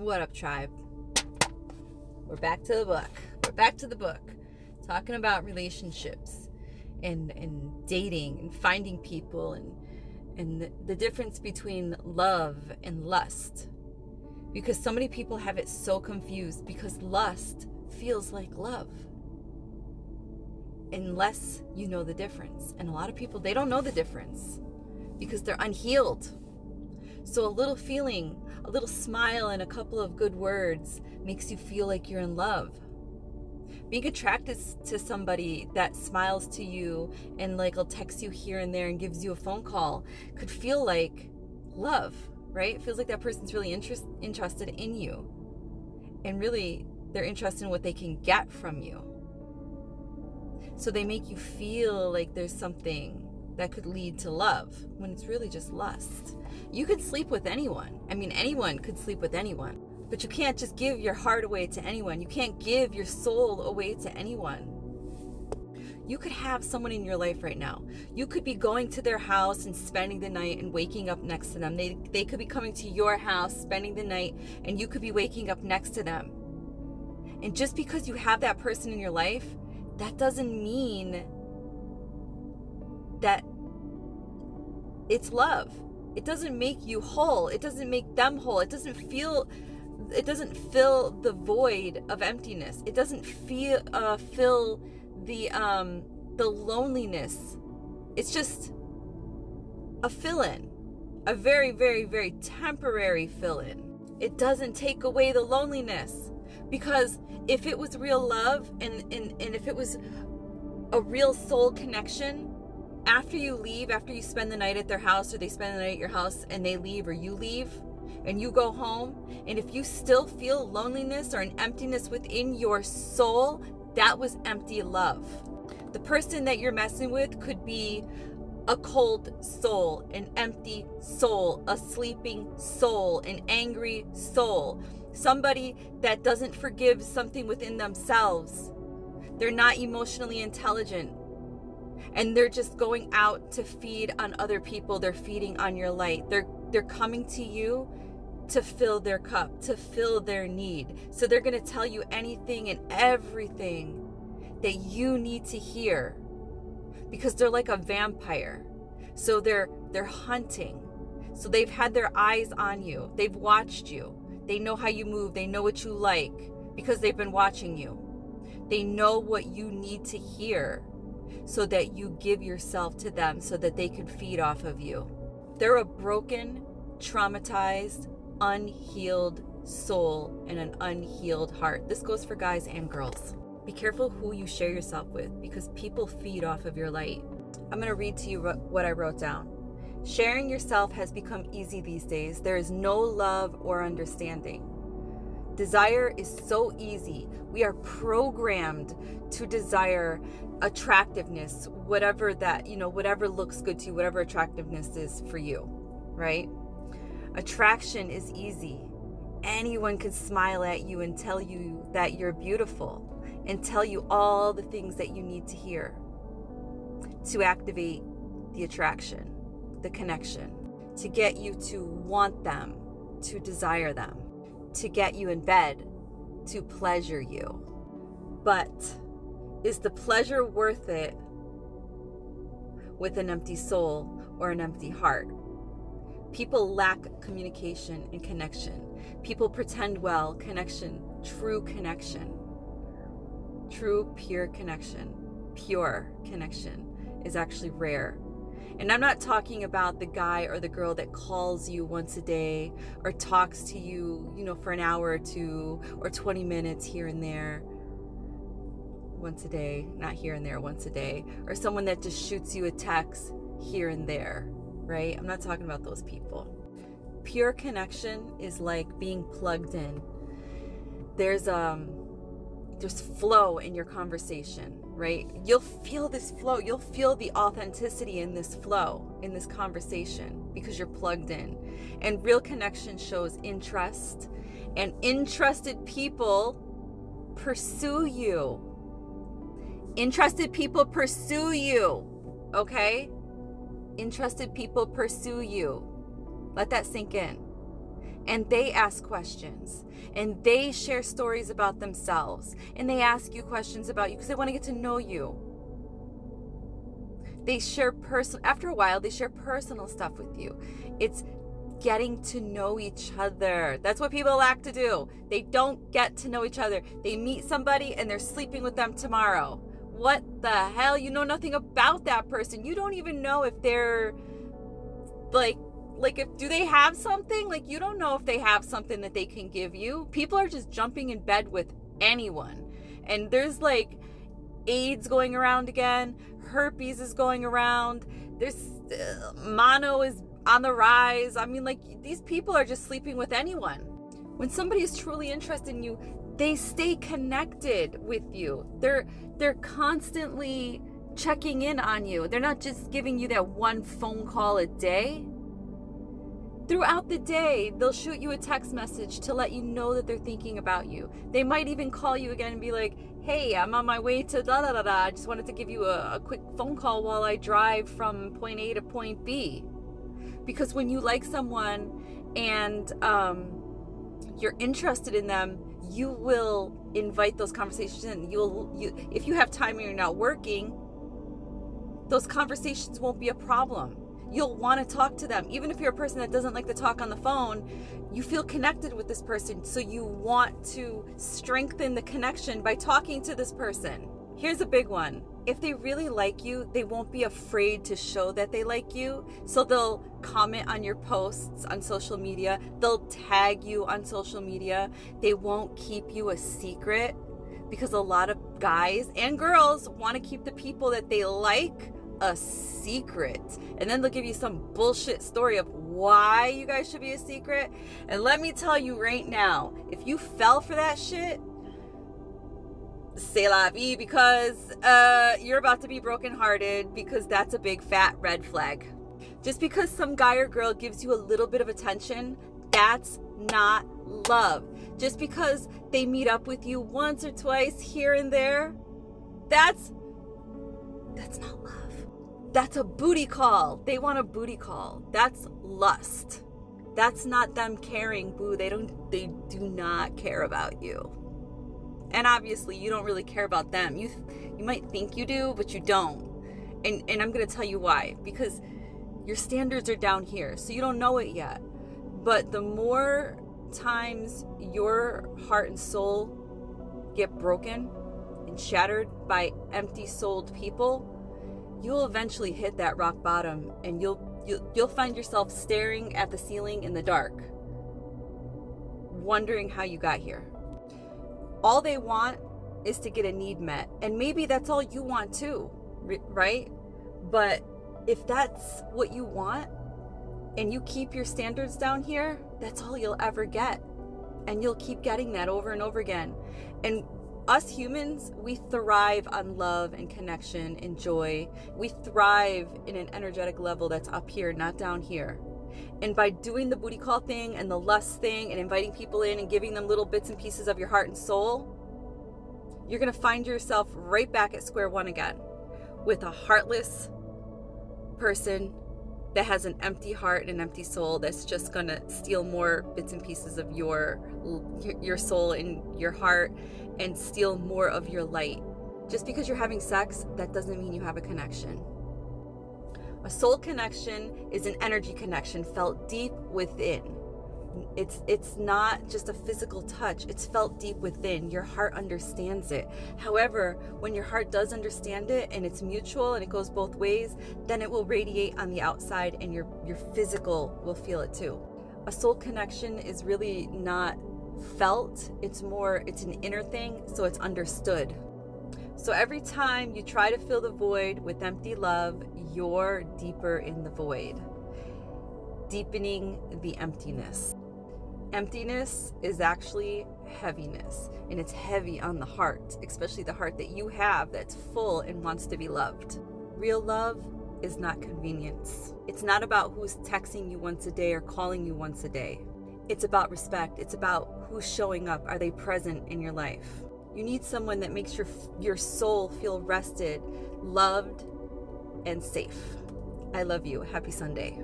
What up, tribe? We're back to the book. Talking about relationships and dating and finding people and the difference between love and lust. Because so many people have it so confused because lust feels like love. Unless you know the difference. And a lot of people, they don't know the difference because they're unhealed. So a little feeling, a little smile, and a couple of good words makes you feel like you're in love. Being attracted to somebody that smiles to you and like will text you here and there and gives you a phone call could feel like love, right? It feels like that person's really interested in you. And really, they're interested in what they can get from you. So they make you feel like there's something that could lead to love when it's really just lust. You could sleep with anyone. I mean, anyone could sleep with anyone. But you can't just give your heart away to anyone. You can't give your soul away to anyone. You could have someone in your life right now. You could be going to their house and spending the night and waking up next to them. They could be coming to your house, spending the night, and you could be waking up next to them. And just because you have that person in your life, that doesn't mean that it's love. It doesn't make you whole. It doesn't make them whole. It doesn't fill the void of emptiness. It doesn't fill the loneliness. It's just a fill-in, a very, very, very temporary fill-in. It doesn't take away the loneliness, because if it was real love and if it was a real soul connection, after you leave, after you spend the night at their house or they spend the night at your house and they leave or you leave and you go home, and if you still feel loneliness or an emptiness within your soul, that was empty love. The person that you're messing with could be a cold soul, an empty soul, a sleeping soul, an angry soul, somebody that doesn't forgive something within themselves. They're not emotionally intelligent. And they're just going out to feed on other people. They're feeding on your light. They're coming to you to fill their cup, to fill their need. So they're going to tell you anything and everything that you need to hear, because they're like a vampire. So they're hunting. So they've had their eyes on you. They've watched you. They know how you move. They know what you like because they've been watching you. They know what you need to hear, so that you give yourself to them so that they can feed off of you. They're a broken, traumatized, unhealed soul and an unhealed heart. This goes for guys and girls. Be careful who you share yourself with, because people feed off of your light. I'm going to read to you what I wrote down. Sharing yourself has become easy these days. There is no love or understanding. Desire is so easy. We are programmed to desire attractiveness, whatever that, whatever looks good to you, whatever attractiveness is for you, right? Attraction is easy. Anyone can smile at you and tell you that you're beautiful and tell you all the things that you need to hear to activate the attraction, the connection, to get you to want them, to desire them, to get you in bed, to pleasure you. But is the pleasure worth it with an empty soul or an empty heart? People lack communication and connection. People pretend well. Connection, true connection, true, pure connection is actually rare. And I'm not talking about the guy or the girl that calls you once a day or talks to you, for an hour or two or 20 minutes here and there. Once a day, not here and there, once a day, or someone that just shoots you a text here and there, right? I'm not talking about those people. Pure connection is like being plugged in. There's flow in your conversation, right? You'll feel this flow. You'll feel the authenticity in this flow, in this conversation, because you're plugged in. And real connection shows interest, and interested people pursue you. Interested people pursue you, okay? Interested people pursue you. Let that sink in. and they ask questions, and they share stories about themselves, and they ask you questions about you because they want to get to know you. They share after a while, they share personal stuff with you. It's getting to know each other. That's what people lack to do. They don't get to know each other. They meet somebody and they're sleeping with them tomorrow. What the hell? You know nothing about that person. You don't even know if they're do they have something? Like, you don't know if they have something that they can give you. People are just jumping in bed with anyone. And there's like AIDS going around again. Herpes is going around. There's mono is on the rise. I mean, like, these people are just sleeping with anyone. When somebody is truly interested in you, they stay connected with you. They're constantly checking in on you. They're not just giving you that one phone call a day. Throughout the day, they'll shoot you a text message to let you know that they're thinking about you. They might even call you again and be like, hey, I'm on my way to da-da-da-da. I just wanted to give you a quick phone call while I drive from point A to point B. Because when you like someone and you're interested in them, you will invite those conversations in. If you have time and you're not working, those conversations won't be a problem. You'll want to talk to them. Even if you're a person that doesn't like to talk on the phone, you feel connected with this person. So you want to strengthen the connection by talking to this person. Here's a big one. If they really like you, they won't be afraid to show that they like you. So they'll comment on your posts on social media. They'll tag you on social media. They won't keep you a secret, because a lot of guys and girls want to keep the people that they like a secret. And then they'll give you some bullshit story of why you guys should be a secret. And let me tell you right now, if you fell for that shit, c'est la vie, because you're about to be brokenhearted, because that's a big fat red flag. Just because some guy or girl gives you a little bit of attention, that's not love. Just because they meet up with you once or twice here and there, that's not love. That's a booty call. They want a booty call. That's lust. That's not them caring, boo. They do not care about you. And obviously, you don't really care about them. You might think you do, but you don't. And I'm going to tell you why. Because your standards are down here, so you don't know it yet. But the more times your heart and soul get broken and shattered by empty-souled people, you'll eventually hit that rock bottom, and you'll find yourself staring at the ceiling in the dark, wondering how you got here. All they want is to get a need met. And maybe that's all you want too, right? But if that's what you want and you keep your standards down here, that's all you'll ever get. And you'll keep getting that over and over again. And us humans, we thrive on love and connection and joy. We thrive in an energetic level that's up here, not down here. And by doing the booty call thing and the lust thing and inviting people in and giving them little bits and pieces of your heart and soul, you're going to find yourself right back at square one again, with a heartless person that has an empty heart and an empty soul that's just going to steal more bits and pieces of your soul and your heart and steal more of your light. Just because you're having sex, that doesn't mean you have a connection. A soul connection is an energy connection felt deep within. It's not just a physical touch. It's felt deep within. Your heart understands it. However, when your heart does understand it and it's mutual and it goes both ways, then it will radiate on the outside and your physical will feel it too. A soul connection is really not felt. It's an inner thing, so it's understood. So every time you try to fill the void with empty love, you're deeper in the void, deepening the emptiness. Emptiness is actually heaviness, and it's heavy on the heart, especially the heart that you have that's full and wants to be loved. Real love is not convenience. It's not about who's texting you once a day or calling you once a day. It's about respect. It's about who's showing up. Are they present in your life? You need someone that makes your soul feel rested, loved, and safe. I love you. Happy Sunday.